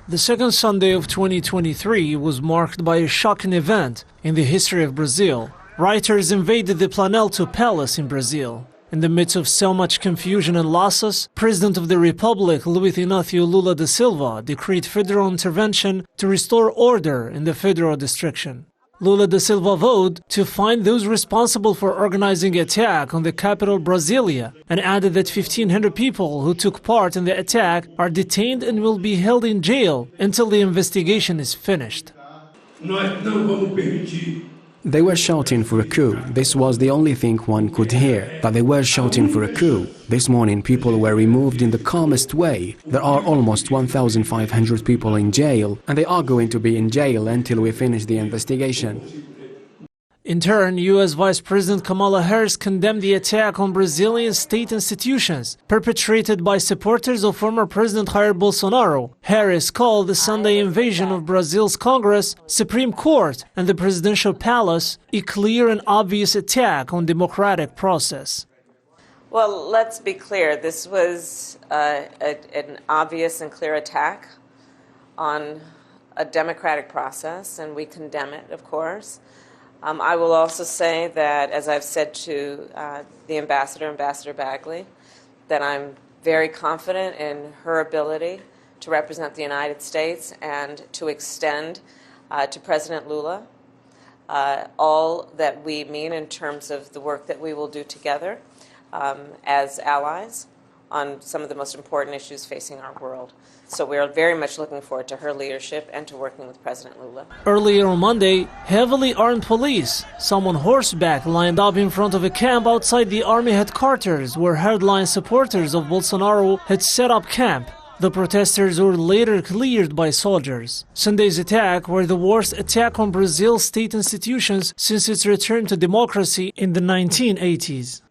The second Sunday of 2023 was marked by a shocking event in the history of Brazil. Rioters invaded the Planalto Palace in Brazil. In the midst of so much confusion and losses, President of the Republic, Luiz Inácio Lula da Silva, decreed federal intervention to restore order in the federal district. Lula da Silva vowed to find those responsible for organizing the attack on the capital Brasilia and added that 1,500 people who took part in the attack are detained and will be held in jail until the investigation is finished. They were shouting for a coup. This was the only thing one could hear, that they were shouting for a coup. This morning people were removed in the calmest way. There are almost 1,500 people in jail, and they are going to be in jail until we finish the investigation. In turn, U.S. Vice President Kamala Harris condemned the attack on Brazilian state institutions perpetrated by supporters of former President Jair Bolsonaro. Harris called the Sunday invasion of Brazil's Congress, Supreme Court, and the presidential palace a clear and obvious attack on democratic process. Well, let's be clear. This was an obvious and clear attack on a democratic process, and we condemn it, of course. I will also say that, as I've said to the Ambassador Bagley, that I'm very confident in her ability to represent the United States and to extend to President Lula all that we mean in terms of the work that we will do together as allies on some of the most important issues facing our world. So we are very much looking forward to her leadership and to working with President Lula. Earlier on Monday, heavily armed police, some on horseback, lined up in front of a camp outside the army headquarters where hardline supporters of Bolsonaro had set up camp. The protesters were later cleared by soldiers. Sunday's attack was the worst attack on Brazil's state institutions since its return to democracy in the 1980s.